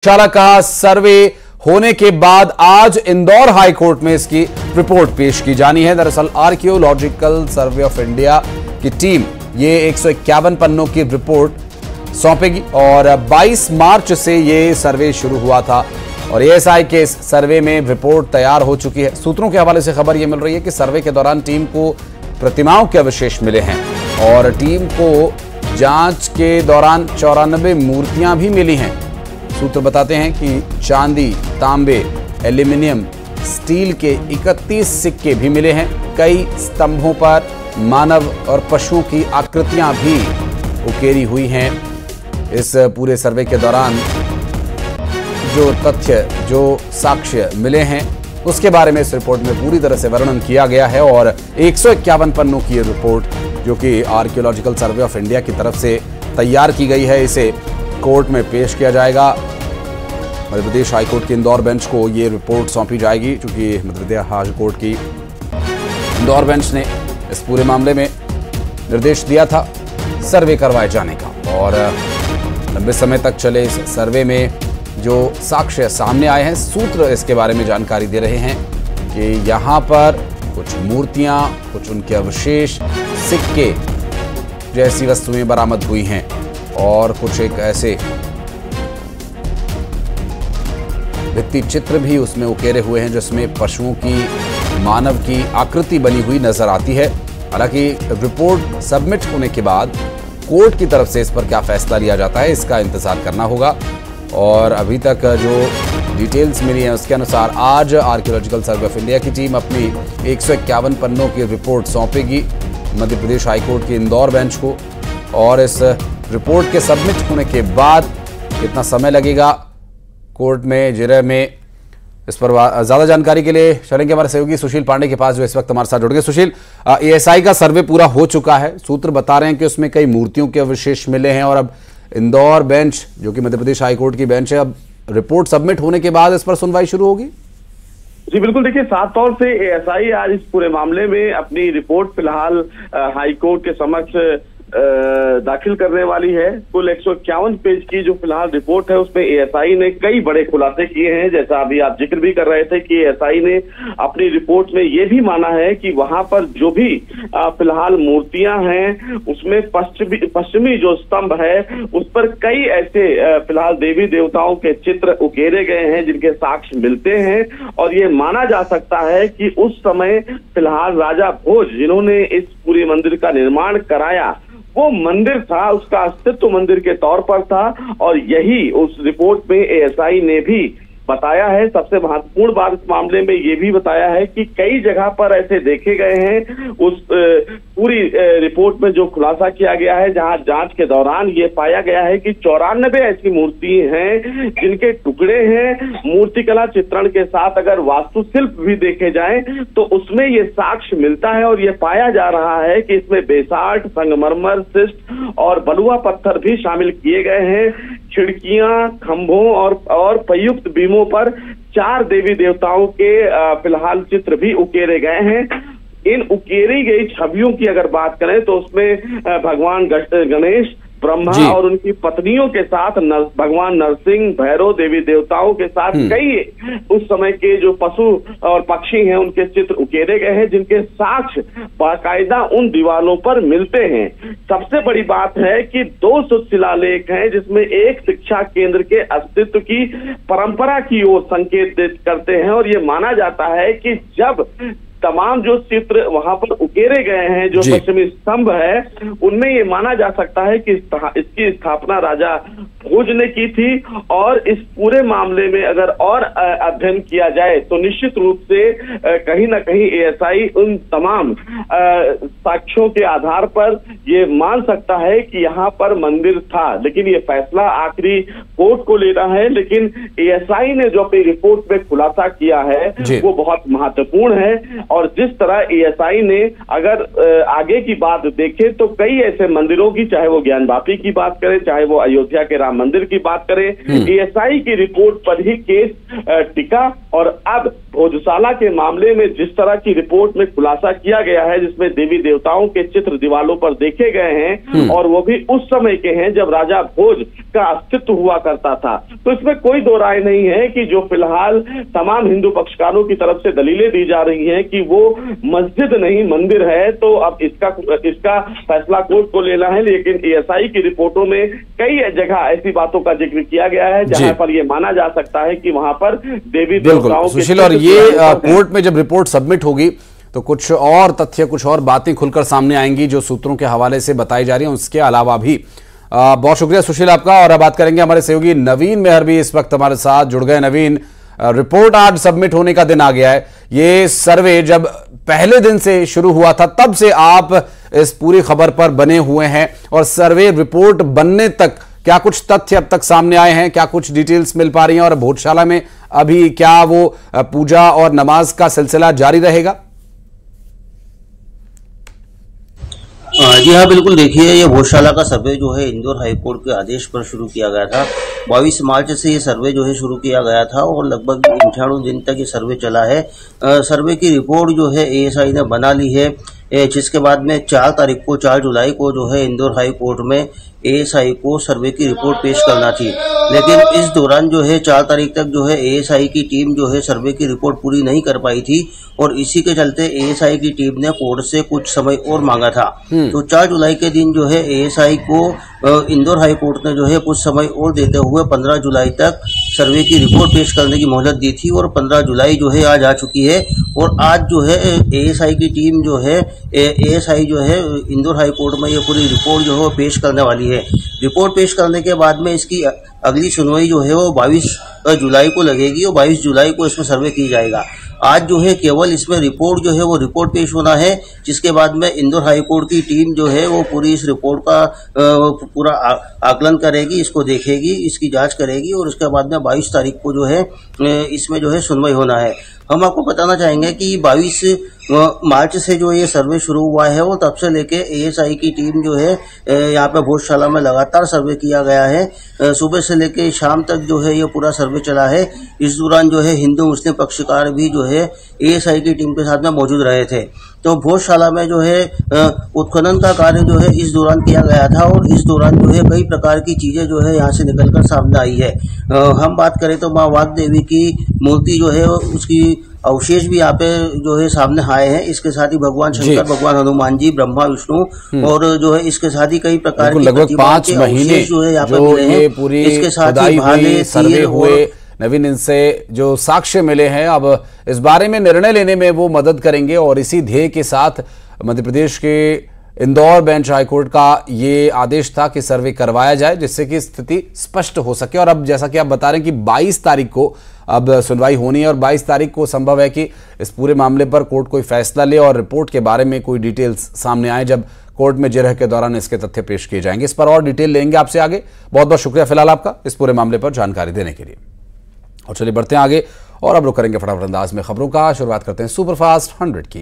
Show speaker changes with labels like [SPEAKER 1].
[SPEAKER 1] शाला का सर्वे होने के बाद आज इंदौर हाई कोर्ट में इसकी रिपोर्ट पेश की जानी है। दरअसल आर्कियोलॉजिकल सर्वे ऑफ इंडिया की टीम ये 151 पन्नों की रिपोर्ट सौंपेगी और 22 मार्च से ये सर्वे शुरू हुआ था और एएसआई के इस सर्वे में रिपोर्ट तैयार हो चुकी है। सूत्रों के हवाले से खबर यह मिल रही है कि सर्वे के दौरान टीम को प्रतिमाओं के अवशेष मिले हैं और टीम को जांच के दौरान 94 मूर्तियां भी मिली हैं। सूत्र बताते हैं कि चांदी, तांबे, एल्यूमिनियम, स्टील के 31 सिक्के भी मिले हैं। कई स्तंभों पर मानव और पशुओं की आकृतियां भी उकेरी हुई हैं। इस पूरे सर्वे के दौरान जो तथ्य, जो साक्ष्य मिले हैं उसके बारे में इस रिपोर्ट में पूरी तरह से वर्णन किया गया है और 151 पन्नों की रिपोर्ट जो कि आर्कियोलॉजिकल सर्वे ऑफ इंडिया की तरफ से तैयार की गई है, इसे कोर्ट में पेश किया जाएगा। मध्य प्रदेश हाईकोर्ट की इंदौर बेंच को ये रिपोर्ट सौंपी जाएगी, क्योंकि मध्य प्रदेश हाईकोर्ट की इंदौर बेंच ने इस पूरे मामले में निर्देश दिया था सर्वे करवाए जाने का। और लंबे समय तक चले इस सर्वे में जो साक्ष्य सामने आए हैं, सूत्र इसके बारे में जानकारी दे रहे हैं कि यहाँ पर कुछ मूर्तियाँ, कुछ उनके अवशेष, सिक्के जैसी वस्तुएं बरामद हुई हैं और कुछ एक ऐसे भित्ति चित्र भी उसमें उकेरे हुए हैं जिसमें पशुओं की, मानव की आकृति बनी हुई नजर आती है। हालांकि रिपोर्ट सबमिट होने के बाद कोर्ट की तरफ से इस पर क्या फैसला लिया जाता है, इसका इंतजार करना होगा। और अभी तक जो डिटेल्स मिली हैं उसके अनुसार आज आर्कियोलॉजिकल सर्वे ऑफ इंडिया की टीम अपनी 151 पन्नों की रिपोर्ट सौंपेगी मध्य प्रदेश हाईकोर्ट की इंदौर बेंच को। और इस रिपोर्ट के सबमिट होने के बाद कितना समय लगेगा कोर्ट में, जिरह में, इस पर ज्यादा जानकारी के लिए चलेंगे हमारे सहयोगी सुशील पांडे के पास, जो इस वक्त हमारे साथ जुड़ गए। सुशील, एएसआई का सर्वे पूरा हो चुका है, सूत्र बता रहे हैं कि उसमें कई मूर्तियों के अवशेष मिले हैं और अब इंदौर बेंच जो कि मध्य प्रदेश हाईकोर्ट की बेंच है, अब रिपोर्ट सबमिट होने के बाद इस पर सुनवाई शुरू होगी।
[SPEAKER 2] जी बिल्कुल, देखिए साफ तौर से एएसआई आज इस पूरे मामले में अपनी रिपोर्ट फिलहाल हाईकोर्ट के समक्ष दाखिल करने वाली है। कुल 151 पेज की जो फिलहाल रिपोर्ट है उसमें एएसआई ने कई बड़े खुलासे किए हैं। जैसा अभी आप जिक्र भी कर रहे थे कि एएसआई ने अपनी रिपोर्ट में ये भी माना है कि वहां पर जो भी फिलहाल मूर्तियां हैं उसमें पश्चिमी जो स्तंभ है उस पर कई ऐसे फिलहाल देवी देवताओं के चित्र उकेरे गए हैं जिनके साक्ष्य मिलते हैं। और ये माना जा सकता है कि उस समय फिलहाल राजा भोज जिन्होंने इस पूरी मंदिर का निर्माण कराया, वो मंदिर था, उसका अस्तित्व मंदिर के तौर पर था। और यही उस रिपोर्ट में एएसआई ने भी बताया है। सबसे महत्वपूर्ण बात इस मामले में ये भी बताया है कि कई जगह पर ऐसे देखे गए हैं। उस पूरी रिपोर्ट में जो खुलासा किया गया है, जहां जांच के दौरान ये पाया गया है कि 94 ऐसी मूर्ति हैं जिनके टुकड़े हैं। मूर्तिकला चित्रण के साथ अगर वास्तुशिल्प भी देखे जाएं तो उसमें ये साक्ष्य मिलता है और ये पाया जा रहा है कि इसमें बेसाल्ट, संगमरमर, शिस्ट और बलुआ पत्थर भी शामिल किए गए हैं। खिड़कियां, खंभों और संयुक्त बीमों पर 4 देवी देवताओं के फिलहाल चित्र भी उकेरे गए हैं। इन उकेरी गई छवियों की अगर बात करें तो उसमें भगवान गणेश, ब्रह्मा और उनकी पत्नियों के साथ भगवान नरसिंह, भैरव, देवी देवताओं के साथ कई उस समय के जो पशु और पक्षी हैं उनके चित्र उकेरे गए हैं जिनके साक्ष्य बाकायदा उन दीवारों पर मिलते हैं। सबसे बड़ी बात है कि 200 शिलालेख हैं जिसमें एक शिक्षा केंद्र के अस्तित्व की परंपरा की ओर संकेत करते हैं। और ये माना जाता है कि जब तमाम जो चित्र वहां पर उकेरे गए हैं, जो पश्चिमी स्तंभ है, उनमें ये माना जा सकता है कि इसकी स्थापना राजा भोज ने की थी। और इस पूरे मामले में अगर और अध्ययन किया जाए तो निश्चित रूप से कहीं ना कहीं एएसआई उन तमाम साक्ष्यों के आधार पर ये मान सकता है कि यहाँ पर मंदिर था। लेकिन ये फैसला आखिरी कोर्ट को लेना है। लेकिन एएसआई ने जो अपनी रिपोर्ट में खुलासा किया है वो बहुत महत्वपूर्ण है। और जिस तरह एएसआई ने अगर आगे की बात देखें तो कई ऐसे मंदिरों की, चाहे वो ज्ञानवापी की बात करें, चाहे वो अयोध्या के राम मंदिर की बात करें, एएसआई की रिपोर्ट पर ही केस टिका। और अब भोजशाला के मामले में जिस तरह की रिपोर्ट में खुलासा किया गया है, जिसमें देवी देवताओं के चित्र दीवालों पर देखे गए हैं और वो भी उस समय के हैं जब राजा भोज का अस्तित्व हुआ करता था, तो इसमें कोई दो राय नहीं है कि जो फिलहाल तमाम हिंदू पक्षकारों की तरफ से दलीलें दी जा रही हैं कि वो मस्जिद नहीं मंदिर है, तो अब इसका फैसला कोर्ट को लेना है। लेकिन एएसआई की रिपोर्टों में कई जगह ऐसी बातों का जिक्र किया गया है जहां पर ये माना जा सकता है कि वहां पर देवी देवताओं के
[SPEAKER 1] सुशील, और ये कोर्ट में जब रिपोर्ट सबमिट होगी तो कुछ और तथ्य, कुछ और बातें खुलकर सामने आएंगी जो सूत्रों के हवाले से बताई जा रही हैं। उसके अलावा भी बहुत शुक्रिया सुशील आपका। और अब बात करेंगे हमारे सहयोगी नवीन मेहर भी इस वक्त हमारे साथ जुड़ गए। नवीन, रिपोर्ट आज सबमिट होने का दिन आ गया है। ये सर्वे जब पहले दिन से शुरू हुआ था तब से आप इस पूरी खबर पर बने हुए हैं, और सर्वे रिपोर्ट बनने तक क्या कुछ तथ्य अब तक सामने आए हैं, क्या कुछ डिटेल्स मिल पा रही हैं, और भोजशाला में अभी क्या वो पूजा और नमाज का सिलसिला जारी रहेगा?
[SPEAKER 3] जी हाँ, बिल्कुल। देखिए, ये भोजशाला का सर्वे जो है इंदौर हाईकोर्ट के आदेश पर शुरू किया गया था। 22 मार्च से ये सर्वे जो है शुरू किया गया था और लगभग 98 दिन तक ये सर्वे चला है। सर्वे की रिपोर्ट जो है एएसआई ने बना ली है, जिसके बाद में 4 जुलाई को जो है इंदौर हाई कोर्ट में एएसआई को सर्वे की रिपोर्ट पेश करना थी। लेकिन इस दौरान जो है 4 तारीख तक जो है एएसआई की टीम जो है सर्वे की रिपोर्ट पूरी नहीं कर पाई थी, और इसी के चलते एएसआई की टीम ने कोर्ट से कुछ समय और मांगा था। तो 4 जुलाई के दिन जो है एएसआई को इंदौर हाई कोर्ट ने जो है कुछ समय और देते हुए 15 जुलाई तक सर्वे की रिपोर्ट पेश करने की मोहलत दी थी, और 15 जुलाई जो है आज आ चुकी है। और आज जो है एएसआई की टीम जो है एएसआई जो है इंदौर हाई कोर्ट में ये पूरी रिपोर्ट जो है पेश करने वाली है। रिपोर्ट पेश करने के बाद में इसकी अगली सुनवाई जो है वो 22 जुलाई को लगेगी, और 22 जुलाई को इसमें सर्वे की जाएगा। आज जो है केवल इसमें रिपोर्ट जो है वो रिपोर्ट पेश होना है, जिसके बाद में इंदौर हाई कोर्ट की टीम जो है वो पूरी इस रिपोर्ट का पूरा आकलन करेगी, इसको देखेगी, इसकी जांच करेगी, और उसके बाद में 22 तारीख को जो है इसमें जो है सुनवाई होना है। हम आपको बताना चाहेंगे कि 22 मार्च से जो ये सर्वे शुरू हुआ है, वो तब से लेके एएसआई की टीम जो है यहाँ पे भोजशाला में लगातार सर्वे किया गया है। सुबह से लेके शाम तक जो है ये पूरा सर्वे चला है। इस दौरान जो है हिंदू मुस्लिम पक्षकार भी जो है एएसआई की टीम के साथ में मौजूद रहे थे। तो भोजशाला में जो है उत्खनन का कार्य जो है इस दौरान किया गया था, और इस दौरान जो है कई प्रकार की चीजें जो है यहाँ से निकलकर सामने आई है। हम बात करें तो माँ वाग देवी की मूर्ति जो है उसकी अवशेष भी यहाँ पे जो है सामने आए हैं। इसके साथ ही भगवान शंकर, भगवान हनुमान जी, ब्रह्मा, विष्णु, और जो है इसके साथ ही कई प्रकार की
[SPEAKER 1] लगभग 5 महीने जो है यहाँ पे मिले हैं। पूरी इसके साथ ही भाले सर्वे हुए। नवीन, इनसे जो साक्ष्य मिले हैं अब इस बारे में निर्णय लेने में वो मदद करेंगे, और इसी ध्येय के साथ मध्य प्रदेश के इंदौर बेंच हाईकोर्ट का ये आदेश था कि सर्वे करवाया जाए, जिससे कि स्थिति स्पष्ट हो सके। और अब जैसा कि आप बता रहे हैं कि 22 तारीख को अब सुनवाई होनी है, और 22 तारीख को संभव है कि इस पूरे मामले पर कोर्ट कोई फैसला ले और रिपोर्ट के बारे में कोई डिटेल्स सामने आए, जब कोर्ट में जिरह के दौरान इसके तथ्य पेश किए जाएंगे। इस पर और डिटेल लेंगे आपसे आगे। बहुत बहुत शुक्रिया फिलहाल आपका इस पूरे मामले पर जानकारी देने के लिए। और चलिए बढ़ते हैं आगे, और अब रुक करेंगे फटाफट अंदाज में खबरों का। शुरुआत करते हैं सुपरफास्ट 100 की।